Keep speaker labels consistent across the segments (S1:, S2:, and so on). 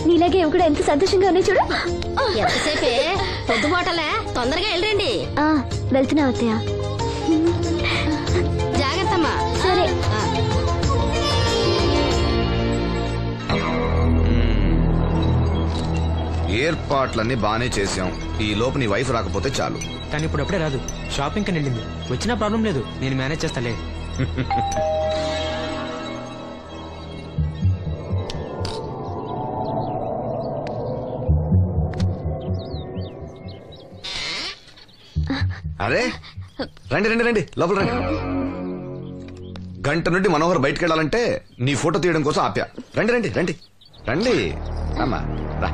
S1: నీలాగే కూడా ఎంత సంతోషంగా ఉన్నాయి చూడు.
S2: ఎంతసేపే పొద్దుపోటలే, తొందరగా వెళ్ళండి.
S1: వెళ్తున్నా అత్తయ్య.
S2: జాగ్రత్తమ్మా.
S1: సరే.
S3: ఏర్పాట్లన్నీ బానే చేసాం. ఈ లోపు నీ వైఫ్ రాకపోతే చాలు.
S4: కానీ ఇప్పుడు అప్పుడే రాదు, షాపింగ్ కని వెళ్ళింది. వచ్చినా ప్రాబ్లం లేదు, నేను మేనేజ్ చేస్తాలే.
S3: అరే రండి రండి రండి, లోపల రండి. గంట నుండి మనోహర్ బయటకు వెళ్ళాలంటే నీ ఫోటో తీయడం కోసం ఆప్యా. రండి రండి రండి రండి. రామా రా,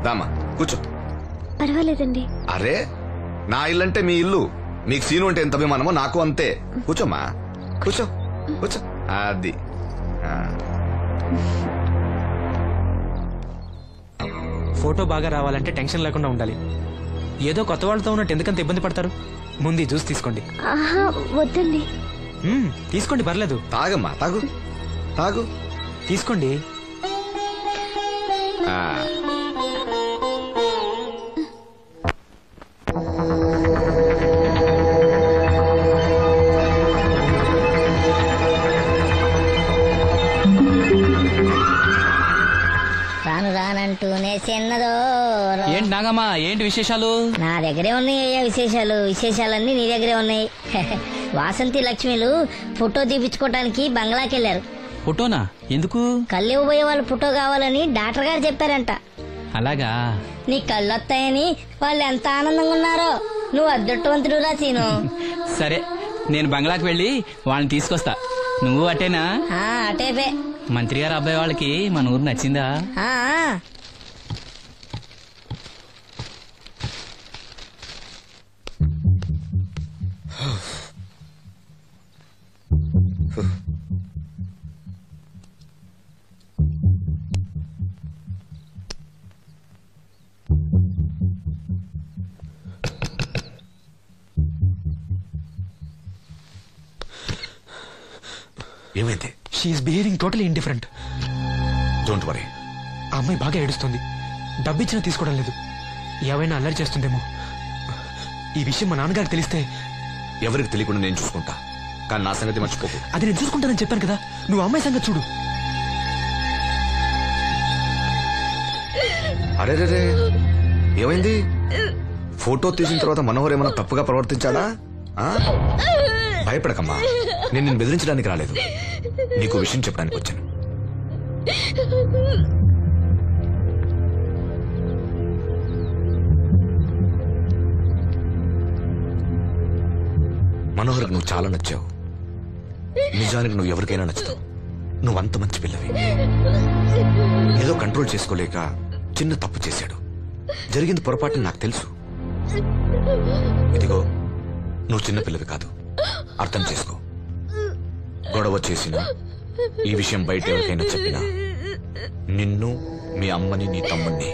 S3: రామా కూర్చో.
S1: పర్వాలేదండి.
S3: అరే నా ఇల్లు అంటే మీ ఇల్లు, మీకు సీను అంటే ఎంత అభిమానమో నాకు అంతే. కూర్చోమ్మా, కూర్చో కూర్చో. అది
S4: ఫోటో బాగా రావాలంటే టెన్షన్ లేకుండా ఉండాలి. ఏదో కొత్త వాళ్ళతో ఉన్నట్టు ఎందుకంత ఇబ్బంది పడతారు? ముందు జ్యూస్ తీసుకోండి.
S1: వద్దండి.
S4: తీసుకోండి, పర్లేదు.
S3: తాగమ్మా, తాగు తాగు,
S4: తీసుకోండి.
S5: రాను రానంటూనే చిన్నదో.
S6: ఏంటి నాగమ్మా, ఏంటి విశేషాలు?
S5: నా దగ్గరే ఉన్నాయి అయ్యా విశేషాలు. విశేషాలన్నీ నీ దగ్గరే ఉన్నాయి. వాసంతి లక్ష్మిలు ఫోటో తీపించుకోవటానికి బంగ్లాకి వెళ్లారు.
S6: ఫోటోనా? ఎందుకు?
S5: కళ్ళు ఇవ్వబోయే వాళ్ళు ఫోటో కావాలని డాక్టర్ గారు చెప్పారంట.
S6: అలాగా?
S5: నీ కళ్ళు వస్తాయని వాళ్ళు ఎంత ఆనందంగా ఉన్నారో. నువ్వు అదృష్టవంతుడు రా సీను.
S6: సరే, నేను బంగ్లాకి వెళ్ళి వాళ్ళని తీసుకొస్తా. నువ్వు అటేనా?
S5: అటేపే.
S6: మంత్రి గారు అబ్బాయి వాళ్ళకి మన ఊరు నచ్చిందా?
S3: ఏమైంది?
S4: She is behaving totally indifferent.
S3: Don't worry.
S4: ఆ అమ్మాయి బాగా ఏడుస్తుంది. డబ్బిచ్చినా తీసుకోవడం లేదు. ఏవైనా అల్లరి చేస్తుందేమో. ఈ విషయం మా నాన్నగారికి తెలిస్తే?
S3: ఎవరికి తెలియకుండా నేను చూసుకుంటా, కానీ నా సంగతి మర్చిపోకు.
S4: అది నేను చూసుకుంటానని చెప్పాను కదా, నువ్వు అమ్మాయి సంగతి చూడు.
S3: అరే రే, ఏమైంది? ఫోటో తీసిన తర్వాత మనోహర్ ఏమైనా తప్పుగా ప్రవర్తించాడా? భయపడకమ్మా, నేను నిన్ను బెదిరించడానికి రాలేదు, నీకు విషయం చెప్పడానికి వచ్చాను. మనోహర్కి నువ్వు చాలా నచ్చావు. నిజానికి నువ్వు ఎవరికైనా నచ్చుతావు. నువ్వంత మంచి పిల్లవి. ఏదో కంట్రోల్ చేసుకోలేక చిన్న తప్పు చేశాడు. జరిగింది పొరపాటు నాకు తెలుసు. ఇదిగో, నువ్వు చిన్న పిల్లవి కాదు, అర్థం చేసుకో. గొడవ చేసినా, ఈ విషయం బయట ఎవరికైనా చెప్పినా నిన్ను, మీ అమ్మని, నీ తమ్ముణ్ణి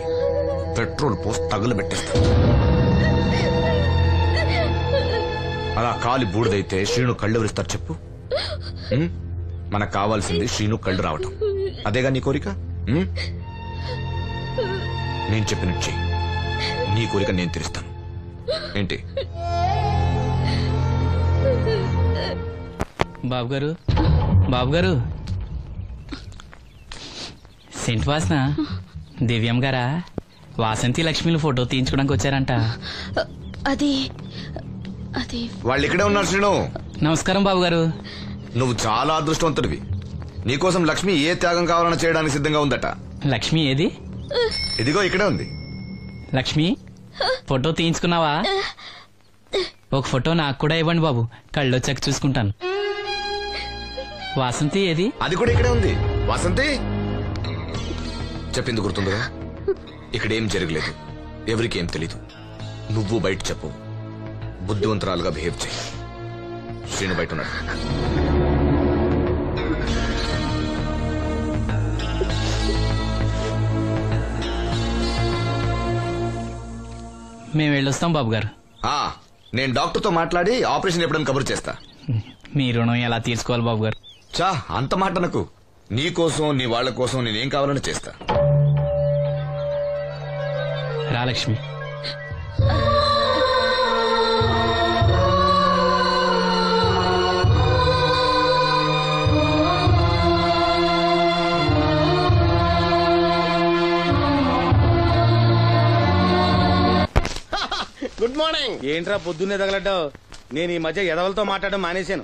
S3: పెట్రోల్ పోసి తగులబెట్టేస్తా. అలా కాలి బూడిదైతే శ్రీను కళ్ళు ఎవరిస్తారు చెప్పు? మనకు కావాల్సింది శ్రీను కళ్ళు రావటం. అదేగా నీ కోరిక? నేను చెప్పినట్టు చెయ్యి, నీ కోరిక నేను తీరుస్తాను. ఏంటి?
S6: బాబు గారు, బాబు గారు, సెంట్ వాసన దివ్యం గారా? వాసంతి లక్ష్మిలు ఫోటో తీయించుకోవడానికి వచ్చారంట.
S2: అది
S3: వాళ్ళు ఇక్కడే ఉన్నారు. శ్రీను,
S6: నమస్కారం బాబు గారు.
S3: నువ్వు చాలా అదృష్టవంతుడివి. నీకోసం లక్ష్మి ఏ త్యాగం కావాలన్నా చేయడానికి సిద్ధంగా ఉందట.
S6: లక్ష్మి ఏది?
S3: ఇదిగో ఇక్కడే ఉంది.
S6: లక్ష్మి, ఫోటో తీయించుకున్నావా? ఒక ఫోటో నాకు కూడా ఇవ్వండి బాబు, కళ్ళు వచ్చాక చూసుకుంటాను. వాసంతి ఏది?
S3: అది కూడా ఇక్కడే ఉంది. వాసంతి చెప్పింది గుర్తుందిగా? ఇక్కడేం జరగలేదు, ఎవరికి ఏం తెలీదు. నువ్వు బయట చెప్పు, బుద్ధివంతురాలుగా బిహేవ్ చేయి. శ్రీను బయట ఉన్నాడు.
S6: మేము వెళ్ళొస్తాం బాబు గారు.
S3: నేను డాక్టర్తో మాట్లాడి ఆపరేషన్ ఎప్పుడైనా కబురు చేస్తా.
S6: మీ రుణం ఎలా తీర్చుకోవాలి బాబు గారు?
S3: చా అంత మాట నాకు. నీ కోసం నీ వాళ్ళ కోసం నేనేం కావాలని చేస్తా.
S6: రా లక్ష్మి.
S7: Good morning.
S8: ఏంట్రా పొద్దున్నే తగలడ్డావు? నేను ఈ మధ్య ఎదవలతో మాట్లాడడం మానేశాను.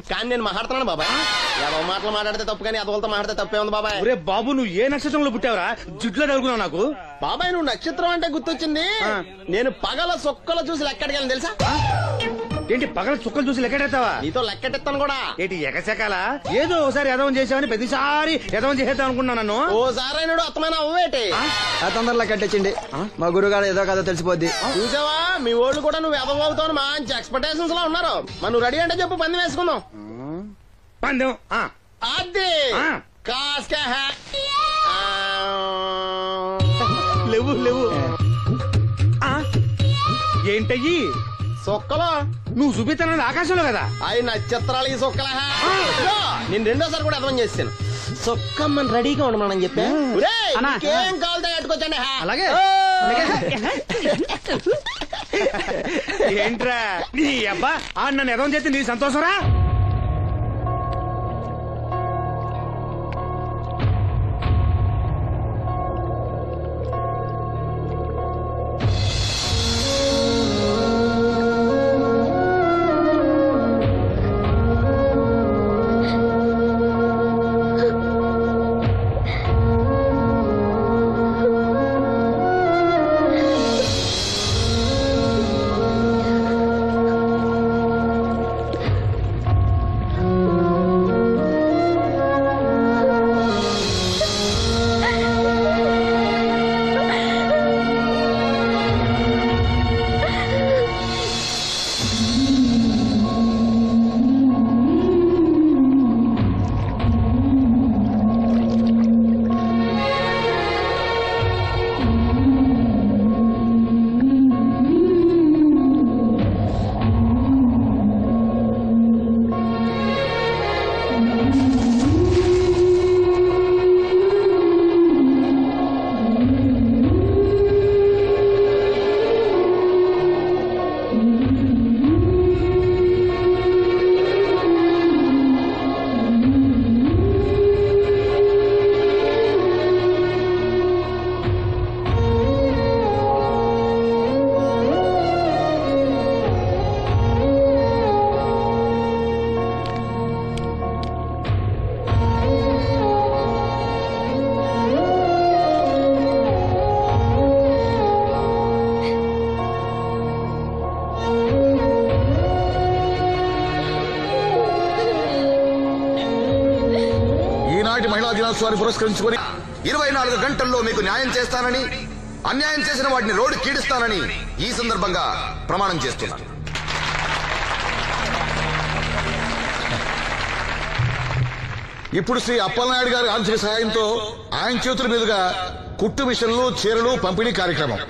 S7: కానీ నేను మాట్లాడుతున్నాను బాబాయ్. ఎవరి మాటలు మాట్లాడితే తప్పు, కానీ అదవలతో మాట్లాడితే తప్పే ఉంది బాబాయ్.
S8: ఒరే బాబు, నువ్వు ఏ నక్షత్రంలో పుట్టావురా? జుట్లో తగులుకున్నావు నాకు.
S7: బాబాయ్ నువ్వు నక్షత్రం అంటే గుర్తొచ్చింది. నేను పగల సొక్కలు చూసి లెక్కడికెళ్ళను తెలుసా?
S8: ఏంటి పగల చుక్కలు చూసి లెక్కెడతావా?
S7: నీతో లెక్కెట్టాను కూడా.
S8: ఏంటి ఎగసెకాల? ఏదో ఒకసారి ఎదవం చేసావని ప్రతిసారి ఎదవం చేసేద్దాం అనుకున్నా నన్ను.
S7: ఓసారి అయినాడు అత్తమైన అవ్వేటి
S9: తొందరలో కట్టించండి. మా గురుగారు ఏదో కదా తెలిసిపోద్ది.
S7: చూసావా, మీ ఓళ్ళు కూడా నువ్వు ఎదవవుతావు మంచి ఎక్స్పెక్టేషన్స్ లో ఉన్నారు. మరి నువ్వు రెడీ అంటే చెప్పు, పందెం వేసుకుందాం.
S8: పందెం
S7: అది కాస్క
S8: లేవు లేవు. ఏంటయ్యి
S7: సొక్కలో
S8: నువ్వు చూపిస్తానది ఆకాశంలో కదా?
S7: అవి నక్షత్రాలు ఈ సొక్కల. నేను రెండోసారి కూడా అర్థం చేస్తాను. సొక్కమ్మని రెడీగా ఉండమని చెప్పా. ఏం కావాలితే కట్టుకోవచ్చండి.
S8: అలాగే. ఏంట్రా నీ అబ్బా నన్ను ఎదవం చేస్తే నీ సంతోషరా?
S3: మహిళా దినోత్సవాన్ని పురస్కరించుకొని 24 గంటల్లో మీకు న్యాయం చేస్తానని, అన్యాయం చేసిన వాటిని రోడ్డు కీడిస్తానని ఈ సందర్భంగా ప్రమాణం చేస్తున్నాను. ఇప్పుడు శ్రీ అప్పలనాయుడు గారి ఆర్థిక సహాయంతో ఆయన చేతుల మీదుగా కుట్టు మిషన్లు, చీరలు పంపిణీ కార్యక్రమం.